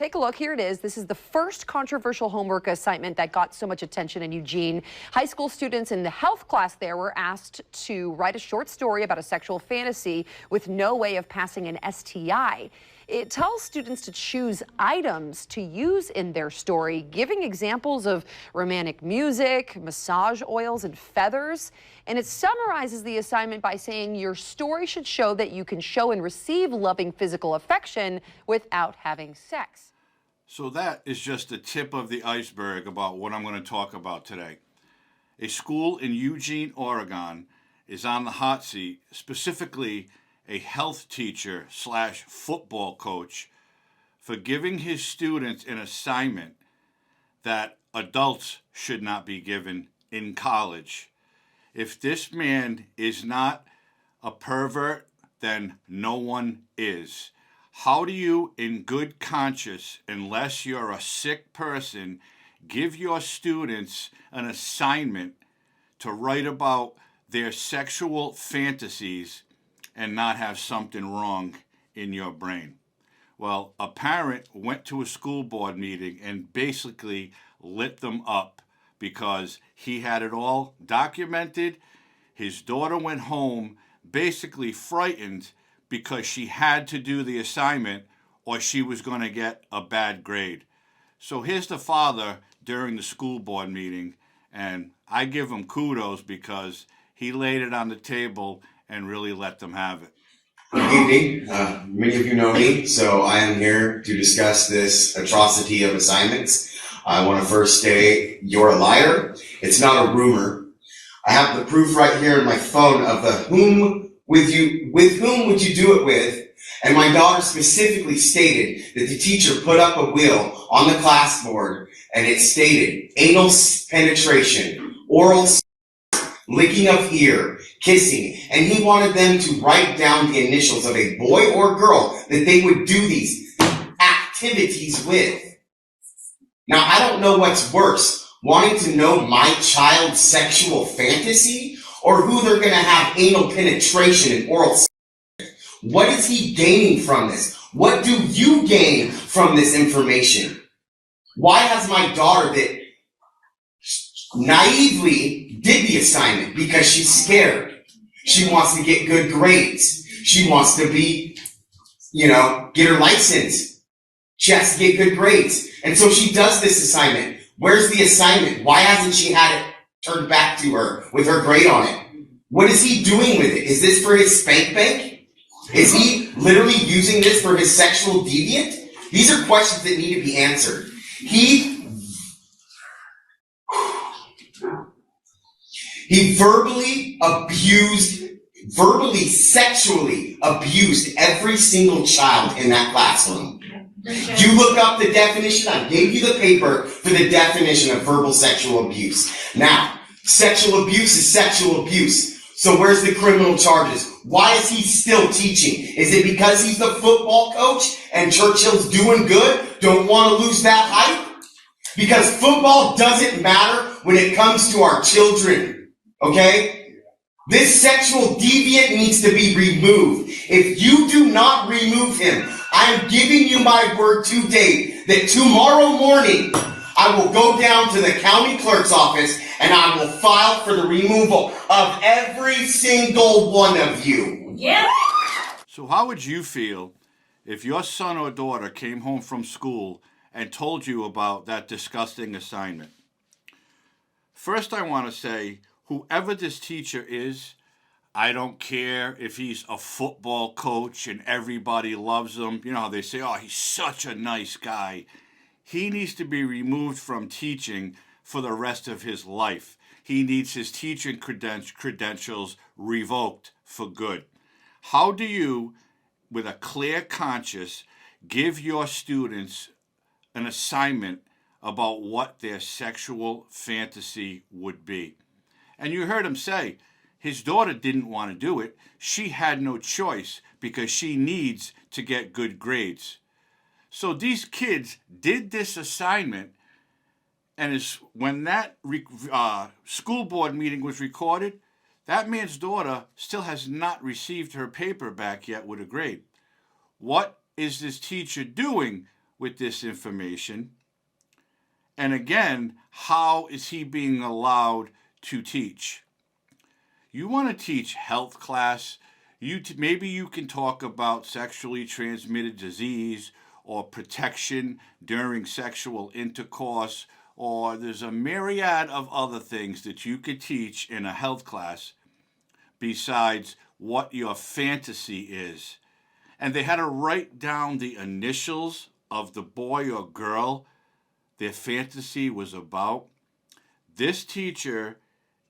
Take a look. Here it is. This is the first controversial homework assignment that got so much attention in Eugene. High school students in the health class there were asked to write a short story about a sexual fantasy with no way of passing an STI. It tells students to choose items to use in their story, giving examples of romantic music, massage oils, and feathers. And it summarizes the assignment by saying your story should show that you can show and receive loving physical affection without having sex. So that is just the tip of the iceberg about what I'm going to talk about today. A school in Eugene, Oregon is on the hot seat, specifically a health teacher / football coach, for giving his students an assignment that adults should not be given in college. If this man is not a pervert, then no one is. How do you, in good conscience, unless you're a sick person, give your students an assignment to write about their sexual fantasies and not have something wrong in your brain? Well, a parent went to a school board meeting and basically lit them up because he had it all documented. His daughter went home basically frightened because she had to do the assignment or she was going to get a bad grade. So here's the father during the school board meeting, and I give him kudos because he laid it on the table and really let them have it. Good evening. Many of you know me, so I am here to discuss this atrocity of assignments. I want to first say you're a liar. It's not a rumor. I have the proof right here in my phone of the with whom would you do it with? And my daughter specifically stated that the teacher put up a wheel on the class board and it stated anal penetration, oral licking of ear, kissing, and he wanted them to write down the initials of a boy or girl that they would do these activities with. Now, I don't know what's worse, wanting to know my child's sexual fantasy or who they're going to have anal penetration and oral sex. What is he gaining from this? What do you gain from this information? Why has my daughter that naively did the assignment? Because she's scared. She wants to get good grades. She wants to be, get her license. She has to get good grades. And so she does this assignment. Where's the assignment? Why hasn't she had it turned back to her with her grade on it? What is he doing with it? Is this for his spank bank? Is he literally using this for his sexual deviant? These are questions that need to be answered. He sexually abused every single child in that classroom. You look up the definition. I gave you the paper for the definition of verbal sexual abuse. Now, sexual abuse is sexual abuse. So where's the criminal charges? Why is he still teaching? Is it because he's the football coach and Churchill's doing good? Don't want to lose that hype? Because football doesn't matter when it comes to our children. Okay? This sexual deviant needs to be removed. If you do not remove him, I am giving you my word today that tomorrow morning I will go down to the county clerk's office and I will file for the removal of every single one of you. Yeah. So how would you feel if your son or daughter came home from school and told you about that disgusting assignment? First, I want to say, whoever this teacher is, I don't care if he's a football coach and everybody loves him. You know how they say, oh, he's such a nice guy. He needs to be removed from teaching for the rest of his life. He needs his teaching credentials revoked for good. How do you, with a clear conscience, give your students an assignment about what their sexual fantasy would be? And you heard him say, his daughter didn't want to do it. She had no choice because she needs to get good grades. So these kids did this assignment, and when that school board meeting was recorded, that man's daughter still has not received her paper back yet with a grade. What is this teacher doing with this information? And again, how is he being allowed to teach? You want to teach health class? Maybe you can talk about sexually transmitted disease or protection during sexual intercourse, or there's a myriad of other things that you could teach in a health class besides what your fantasy is. And they had to write down the initials of the boy or girl their fantasy was about. This teacher,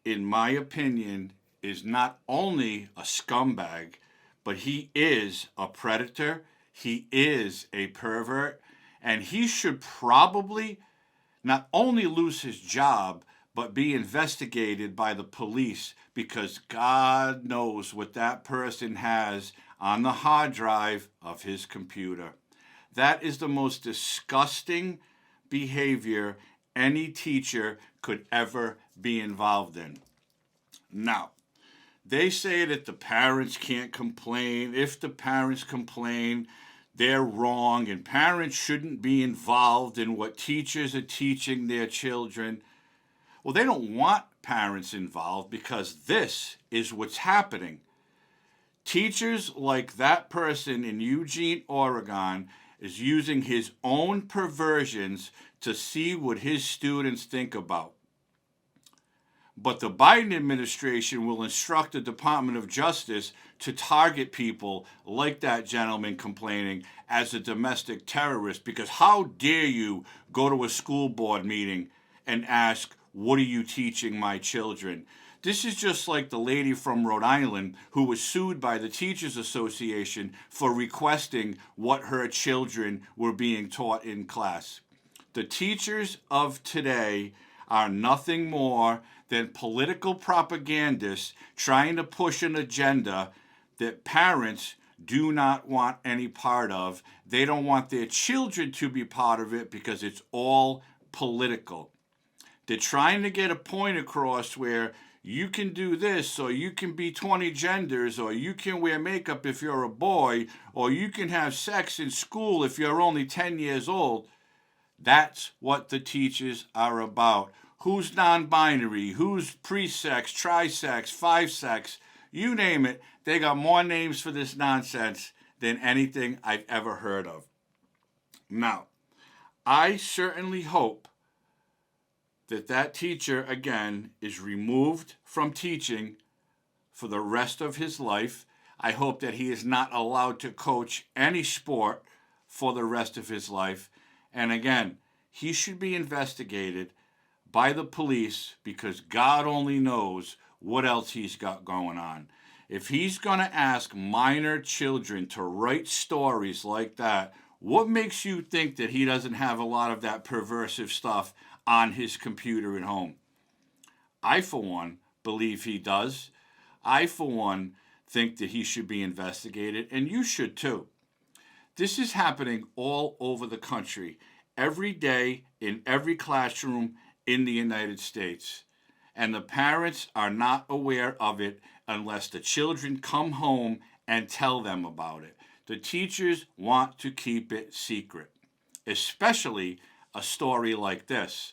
in my opinion, is not only a scumbag, but he is a predator, he is a pervert, and he should probably not only lose his job, but be investigated by the police, because God knows what that person has on the hard drive of his computer. That is the most disgusting behavior any teacher could ever be involved in. Now, they say that the parents can't complain. If the parents complain, they're wrong, and parents shouldn't be involved in what teachers are teaching their children. Well, they don't want parents involved because this is what's happening. Teachers like that person in Eugene, Oregon, is using his own perversions to see what his students think about. But the Biden administration will instruct the Department of Justice to target people like that gentleman complaining as a domestic terrorist, because how dare you go to a school board meeting and ask, what are you teaching my children? This is just like the lady from Rhode Island who was sued by the Teachers Association for requesting what her children were being taught in class. The teachers of today are nothing more than political propagandists trying to push an agenda that parents do not want any part of. They don't want their children to be part of it because it's all political. They're trying to get a point across where you can do this, or you can be 20 genders, or you can wear makeup if you're a boy, or you can have sex in school if you're only 10 years old. That's what the teachers are about. Who's non-binary, who's pre-sex, tri-sex, five-sex, you name it, they got more names for this nonsense than anything I've ever heard of. Now, I certainly hope that teacher, again, is removed from teaching for the rest of his life. I hope that he is not allowed to coach any sport for the rest of his life. And again, he should be investigated by the police, because God only knows what else he's got going on. If he's going to ask minor children to write stories like that, what makes you think that he doesn't have a lot of that perversive stuff on his computer at home? I, for one, believe he does. I, for one, think that he should be investigated, and you should too. This is happening all over the country, every day, in every classroom in the United States. And the parents are not aware of it unless the children come home and tell them about it. The teachers want to keep it secret, especially a story like this.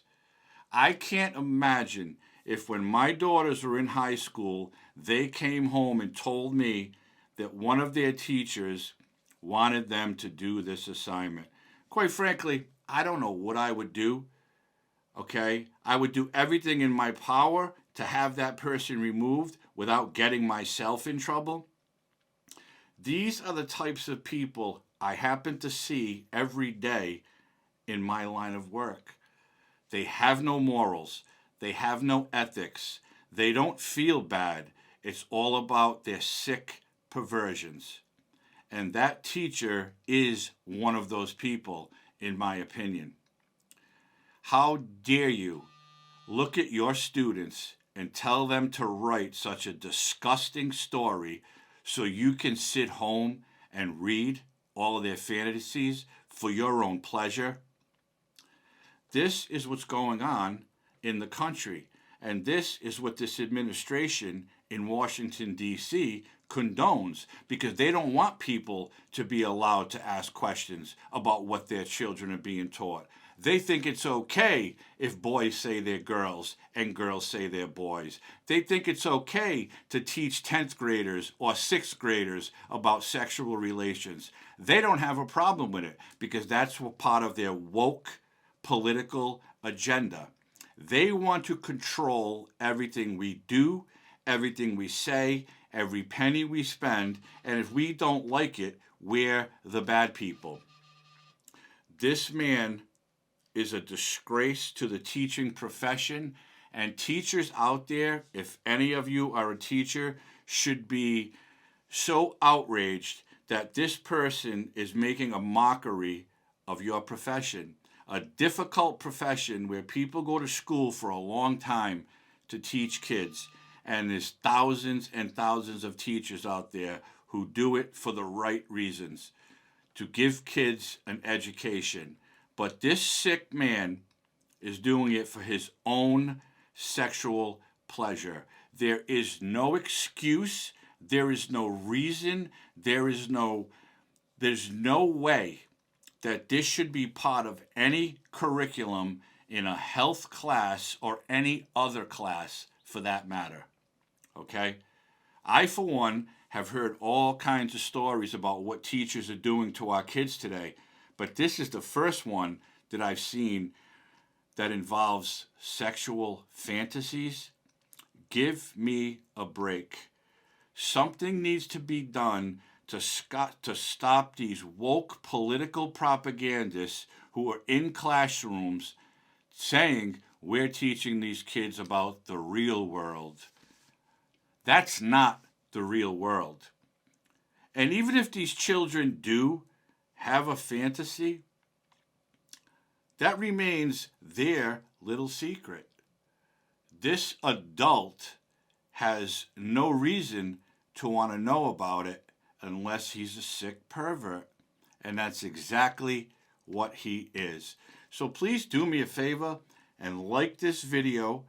I can't imagine if, when my daughters were in high school, they came home and told me that one of their teachers wanted them to do this assignment. Quite frankly, I don't know what I would do. Okay? I would do everything in my power to have that person removed without getting myself in trouble. These are the types of people I happen to see every day in my line of work. They have no morals. They have no ethics. They don't feel bad. It's all about their sick perversions. And that teacher is one of those people, in my opinion. How dare you look at your students and tell them to write such a disgusting story so you can sit home and read all of their fantasies for your own pleasure? This is what's going on in the country, and this is what this administration in Washington, D.C. condones, because they don't want people to be allowed to ask questions about what their children are being taught. They think it's okay if boys say they're girls and girls say they're boys. They think it's okay to teach 10th graders or 6th graders about sexual relations. They don't have a problem with it because that's part of their woke political agenda. They want to control everything we do, everything we say, every penny we spend, and if we don't like it, we're the bad people. This man is a disgrace to the teaching profession, and teachers out there, if any of you are a teacher, should be so outraged that this person is making a mockery of your profession. A difficult profession where people go to school for a long time to teach kids. And there's thousands and thousands of teachers out there who do it for the right reasons, to give kids an education. But this sick man is doing it for his own sexual pleasure. There is no excuse. There is no reason. There's no way that this should be part of any curriculum in a health class or any other class for that matter. Okay? I, for one, have heard all kinds of stories about what teachers are doing to our kids today, but this is the first one that I've seen that involves sexual fantasies. Give me a break. Something needs to be done to stop these woke political propagandists who are in classrooms saying we're teaching these kids about the real world. That's not the real world. And even if these children do have a fantasy, that remains their little secret. This adult has no reason to want to know about it unless he's a sick pervert. And that's exactly what he is. So please do me a favor and like this video.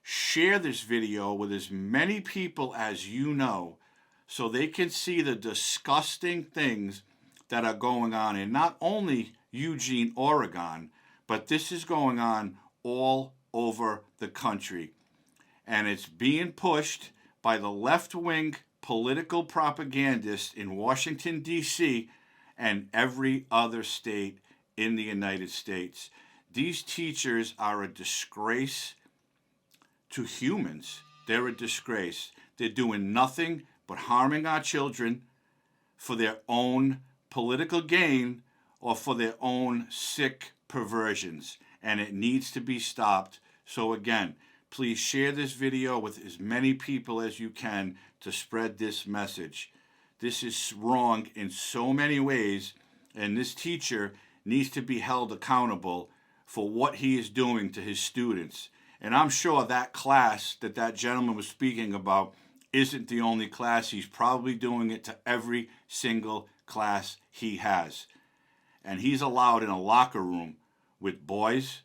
Share this video with as many people as you know so they can see the disgusting things that are going on in not only Eugene, Oregon, but this is going on all over the country. And it's being pushed by the left-wing political propagandists in Washington, D.C. and every other state in the United States. These teachers are a disgrace to humans. They're a disgrace. They're doing nothing but harming our children for their own political gain or for their own sick perversions. And it needs to be stopped. So again, please share this video with as many people as you can to spread this message. This is wrong in so many ways, and this teacher needs to be held accountable for what he is doing to his students. And I'm sure that class that that gentleman was speaking about isn't the only class. He's probably doing it to every single class he has. And he's allowed in a locker room with boys.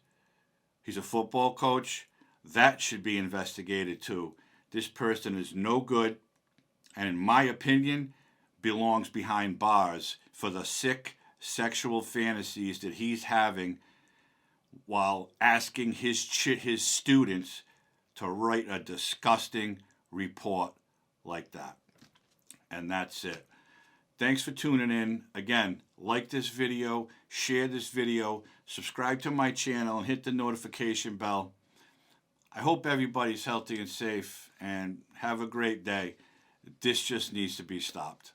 He's a football coach. That should be investigated too. This person is no good, and in my opinion, belongs behind bars for the sick sexual fantasies that he's having while asking his students to write a disgusting report like that. And that's it. Thanks for tuning in. Again, like this video, share this video, subscribe to my channel, and hit the notification bell. I hope everybody's healthy and safe, and have a great day. This just needs to be stopped.